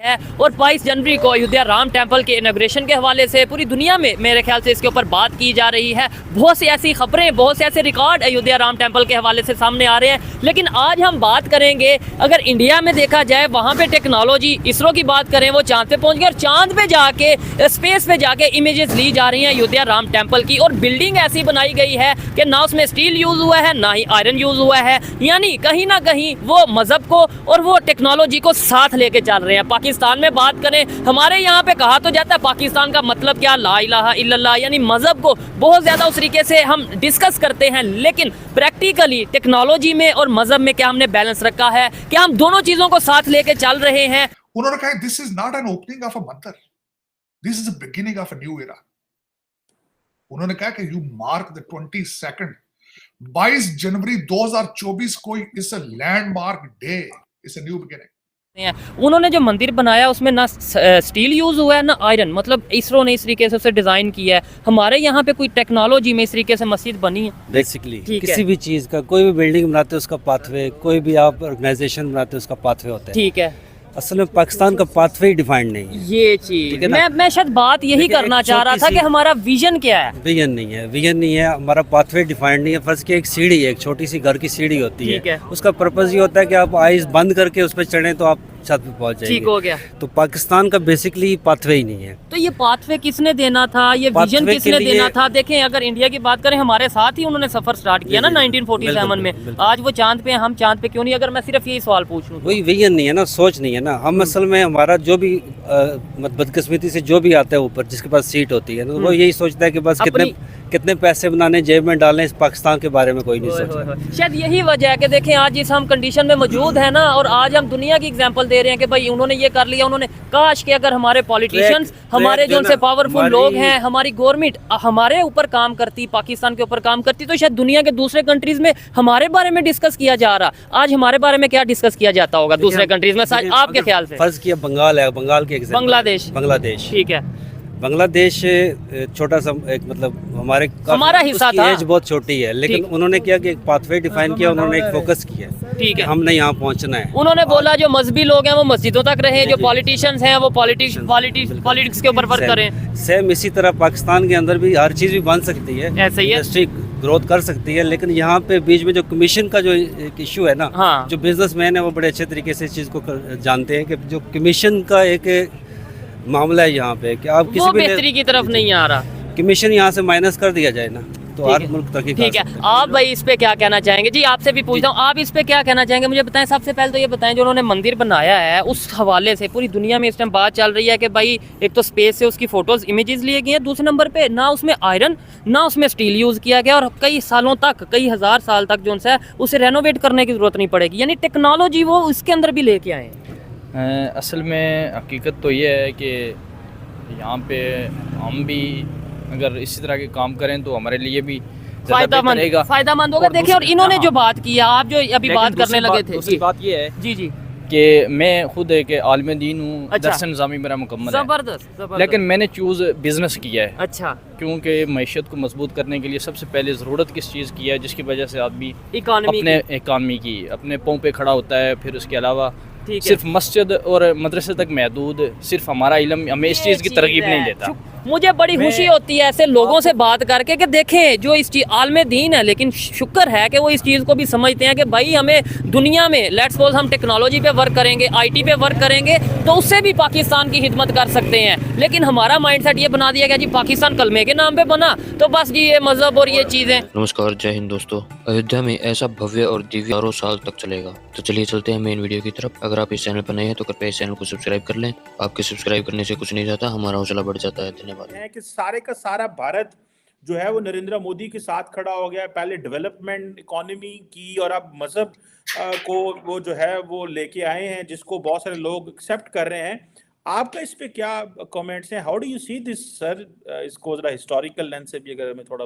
है और 22 जनवरी को अयोध्या राम टेम्पल के इनॉग्रेशन के हवाले से पूरी दुनिया में मेरे ख्याल से इसके ऊपर बात की जा रही है। बहुत सी ऐसी खबरें, बहुत से ऐसे रिकॉर्ड अयोध्या राम टेम्पल के हवाले से सामने आ रहे हैं। लेकिन आज हम बात करेंगे, अगर इंडिया में देखा जाए वहाँ पे टेक्नोलॉजी, इसरो की बात करें, वो चांद पे पहुँच गए और चांद पे जाके, स्पेस पे जाके इमेजेस ली जा रही हैं अयोध्या राम टेम्पल की। और बिल्डिंग ऐसी बनाई गई है कि ना उसमें स्टील यूज़ हुआ है, ना ही आयरन यूज़ हुआ है। यानी कहीं ना कहीं वो मज़हब को और वो टेक्नोलॉजी को साथ लेके चल रहे हैं। पाकिस्तान में बात करें, हमारे यहाँ पे कहा तो जाता है पाकिस्तान का मतलब क्या, ला इलाहा इल्लल्लाह, यानी मज़हब को बहुत ज़्यादा उस तरीके से हम डिस्कस करते हैं। लेकिन प्रैक्टिकली टेक्नोलॉजी में और मज़हब में क्या हमने बैलेंस रखा है, क्या हम दोनों चीज़ों को साथ लेके चल रहे हैं? उन्होंने कहा this is not an opening of a mandir, this is the beginning of a new era. उन्होंने कहा कि यू मार्क द 22 22 जनवरी 2024 को इस लैंडमार्क डे, इस न्यू बिगिनिंग। उन्होंने जो मंदिर बनाया उसमें ना स्टील यूज हुआ है ना आयरन, मतलब इसरो ने इस तरीके से उसे डिजाइन किया है। हमारे यहाँ पे कोई टेक्नोलॉजी में इस तरीके से मस्जिद बनी है बेसिकली किसी भी चीज़ का, कोई भी बिल्डिंग बनाते हैं उसका पाथवे, कोई भी आप ऑर्गेनाइजेशन बनाते हैं उसका पाथवे होता है। ठीक है, असल में पाकिस्तान का पाथवे ही डिफाइंड नहीं है। ये चीज मैं शायद बात यही करना चाह रहा था कि हमारा विजन क्या है। विजन नहीं है, विजन नहीं है, हमारा पाथवे डिफाइंड नहीं है। फर्स्ट की एक सीढ़ी है, एक छोटी सी घर की सीढ़ी होती है, उसका पर्पस ये होता है कि आप आइज बंद करके उस पर चढ़ें तो आप छत पे पहुंच जाएंगे। ठीक हो गया। तो पाकिस्तान का बेसिकली पाथवे ही नहीं है। तो ये पाथवे किसने देना था, ये विजन किसने देना था? देखें, अगर इंडिया की बात करें, हमारे साथ ही उन्होंने सफर स्टार्ट किया ना 1947 में। आज वो चांद पे हैं, हम चांद पे क्यों नहीं? अगर मैं सिर्फ यही सवाल पूछूं, वही विजन नहीं है ना, सोच नहीं है ना। हम असल में हमारा जो भी बदकिस्मती से जो भी आता है ऊपर, जिसके पास सीट होती है, वो यही सोचता है कि बस कितने पैसे बनाने जेब में डालें, इस पाकिस्तान के बारे में कोई नहीं सोचता। शायद यही वजह है कि देखें आज जिस हम कंडीशन में मौजूद है ना, और आज हम दुनिया की एग्जांपल दे रहे हैं कि भाई उन्होंने ये कर लिया, उन्होंने। काश कि अगर हमारे पॉलिटिशियंस, हमारे जो उनसे पावरफुल लोग हैं, हमारी गवर्नमेंट हमारे ऊपर काम करती, पाकिस्तान के ऊपर काम करती, तो शायद दुनिया के दूसरे कंट्रीज में हमारे बारे में डिस्कस किया जा रहा। आज हमारे बारे में क्या डिस्कस किया जाता होगा दूसरे कंट्रीज में, आपके ख्याल से? फर्ज किया बंगाल है, बंगाल के बांग्लादेश, ठीक है, बांग्लादेश छोटा सा एक, मतलब हमारा हिस्सा था, एज बहुत छोटी है, लेकिन उन्होंने किया कि एक पाथवे डिफाइन किया, उन्होंने एक फोकस किया, ठीक है, हमने यहाँ पहुँचना है। उन्होंने बोला जो मजहबी लोग हैं वो मस्जिदों तक रहे, जो पॉलिटिशियंस हैं वो पॉलिटिक्स के ऊपर वर्क करें। सेम इसी तरह पाकिस्तान के अंदर भी हर चीज़ भी बन सकती है, ऐसे ही इंडस्ट्री ग्रोथ कर सकती है, लेकिन यहाँ पे बीच में जो कमीशन का जो एक इशू है ना, हाँ। जो बिजनेसमैन है वो बड़े अच्छे तरीके से इस चीज़ को जानते हैं कि जो कमीशन का एक मामला है यहाँ पे, कि आप किसी भी बेहतरी की तरफ नहीं आ रहा, कमीशन यहाँ से माइनस कर दिया जाए ना, तो हर मुल्क तरक्की। ठीक है, आप भाई इस पे क्या कहना चाहेंगे? जी आपसे भी पूछता हूँ, आप इस पे क्या कहना चाहेंगे? मुझे बताएं, सबसे पहले तो ये बताएं, जो उन्होंने मंदिर बनाया है उस हवाले से पूरी दुनिया में इस टाइम बात चल रही है कि भाई एक तो स्पेस से उसकी फोटोज, इमेजेस लिए गए हैं, दूसरे नंबर पे ना उसमें आयरन ना उसमें स्टील यूज किया गया, और कई सालों तक, कई हजार साल तक जो है उसे रेनोवेट करने की जरूरत नहीं पड़ेगी, यानी टेक्नोलॉजी वो इसके अंदर भी लेके आए हैं। असल में हकीकत तो ये है कि यहाँ पे हम भी अगर इसी तरह के काम करें तो हमारे लिए भी फायदामंद होगा। देखिए, और इन्होंने जो बात की, आप जो अभी बात करने लगे थे, दूसरी बात ये है जी कि मैं खुद एक आलिम दीन हूँ। अच्छा। दर्शन निज़ामी मेरा मुकम्मल है, जबरदस्त। लेकिन मैंने चूज़ बिजनेस किया है। अच्छा, क्योंकि मैशत को मजबूत करने के लिए सबसे पहले ज़रूरत किस चीज़ की है, जिसकी वजह से आदमी अपने इकानमी की अपने पाँव पे खड़ा होता है। फिर उसके अलावा सिर्फ मस्जिद और मदरसे तक महदूद सिर्फ हमारा इल्म हमें इस चीज़ की तरगीब नहीं देता। मुझे बड़ी खुशी होती है ऐसे लोगों से बात करके कि देखें जो इस चीज़ आलमे दीन है, लेकिन शुक्र है कि वो इस चीज़ को भी समझते हैं कि भाई हमें दुनिया में, लेट्स सपोज हम टेक्नोलॉजी पे वर्क करेंगे, आईटी पे वर्क करेंगे, तो उससे भी पाकिस्तान की खिदमत कर सकते हैं। लेकिन हमारा माइंडसेट ये बना दिया गया जी पाकिस्तान कलमे के नाम पे बना, तो बस जी ये मजहब और ये चीज़ें। नमस्कार, जय हिंद दोस्तों। अयोध्या में ऐसा भव्य और दिव्य 4 साल तक चलेगा। तो चलिए चलते हैं मेन वीडियो की तरफ। अगर आप इस चैनल पर नए हैं तो कृपया इस चैनल को सब्सक्राइब कर लें। आपके सब्सक्राइब करने से कुछ नहीं जाता, हमारा हौसला बढ़ जाता है। धन्यवाद। सारे का सारा भारत जो है वो नरेंद्र मोदी के साथ खड़ा हो गया। पहले डेवलपमेंट इकोनॉमी की, और अब मजहब को वो जो है वो लेके आए हैं, जिसको बहुत सारे लोग एक्सेप्ट कर रहे हैं। आपका इस पे क्या कमेंट्स हैं? How do you see this sir? इसको जरा हिस्टोरिकल लेंस से भी अगर मैं थोड़ा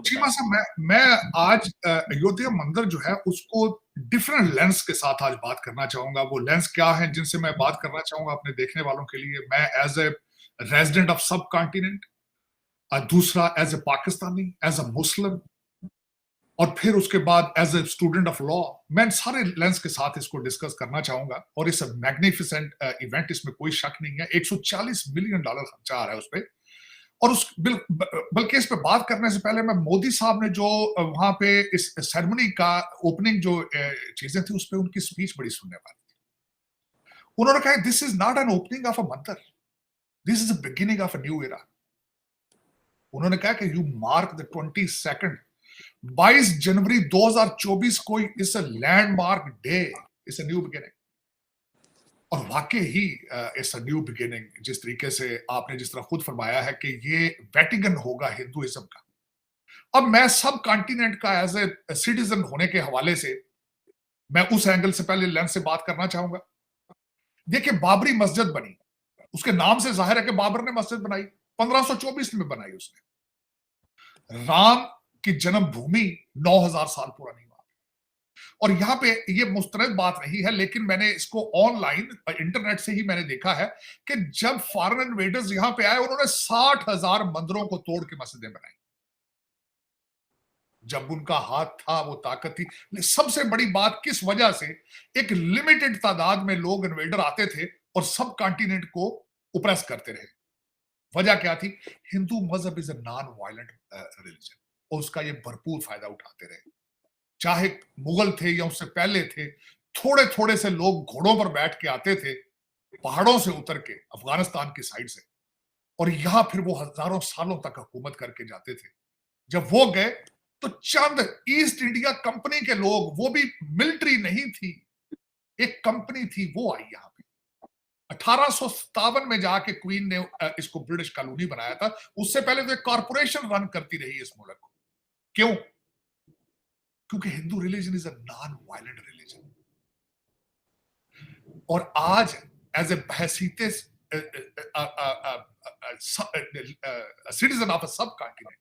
मैं आज अयोध्या मंदिर जो है उसको डिफरेंट लेंस के साथ आज बात करना चाहूंगा। वो लेंस क्या है जिनसे मैं बात करना चाहूंगा अपने देखने वालों के लिए? मैं as a resident of subcontinent, दूसरा as a Pakistani, as a Muslim, और फिर उसके बाद as a student of law मैं सारे लेंस के साथ इसको डिस्कस करना चाहूंगा। और इस मैग्निफिसेंट इवेंट, इसमें कोई शक नहीं है। $140 मिलियन खर्चा आ रहा है उस पर। और उस बल्कि इस पे बात करने से पहले मैं मोदी साहब ने जो वहां पे इस सेरेमनी का ओपनिंग जो चीजें थी उस पे उनकी स्पीच बड़ी सुनने वाली थी। उन्होंने कहा this is not an opening of a mandir, this is the beginning of a new era. उन्होंने कहा कि यू मार्क द 22 जनवरी 2024 को इस landmark day, it's a new beginning. और वाकई ही इट्स अ न्यू बिगिनिंग। जिस तरीके से आपने जिस तरह खुद फरमाया है कि ये वेटिकन होगा हिंदुइज्म का। अब मैं सब कॉन्टिनेंट का एज ए सिटीजन होने के हवाले से मैं उस एंगल से पहले लेंस से बात करना चाहूंगा। देखिए, बाबरी मस्जिद बनी, उसके नाम से जाहिर है कि बाबर ने मस्जिद बनाई, 1524 में बनाई उसने। राम की जन्मभूमि 9000 साल पुरानी। और यहाँ पे ये मुस्तरद बात नहीं है, लेकिन मैंने इसको ऑनलाइन इंटरनेट से ही मैंने देखा है कि जब फॉरेन इन्वेडर्स यहाँ पे आए उन्होंने 60,000 मंदिरों को तोड़ के मस्जिदें बनाई। जब उनका हाथ था, वो ताकत थी। सबसे बड़ी बात किस वजह से एक लिमिटेड तादाद में लोग इन्वेडर आते थे और सब कॉन्टिनेंट को उपरेस करते रहे। वजह क्या थी? हिंदू मजहब is a non violent religion और उसका ये भरपूर फायदा उठाते रहे। चाहे मुगल थे या उससे पहले थे, थोड़े थोड़े से लोग घोड़ों पर बैठ के आते थे पहाड़ों से उतर के अफगानिस्तान की साइड से, और यहां फिर वो हजारों सालों तक हुकूमत करके जाते थे। जब वो गए तो चंद ईस्ट इंडिया कंपनी के लोग, वो भी मिलिट्री नहीं थी, एक कंपनी थी, वो आई यहां पे। 1857 में जाके क्वीन ने इसको ब्रिटिश कॉलोनी बनाया था। उससे पहले तो एक कॉरपोरेशन रन करती रही इस मुल्क को। क्यों? क्योंकि Hindu religion is a non violent religion. और आज एज ए हैसियत सिटीजन ऑफ अ सब कॉन्टिनेंट,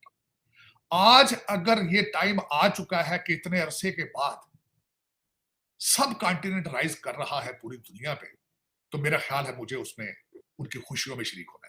आज अगर ये टाइम आ चुका है कि इतने अरसे के बाद सब कॉन्टिनेंट राइज कर रहा है पूरी दुनिया पे, तो मेरा ख्याल है मुझे उसमें उनकी खुशियों में शरीक होना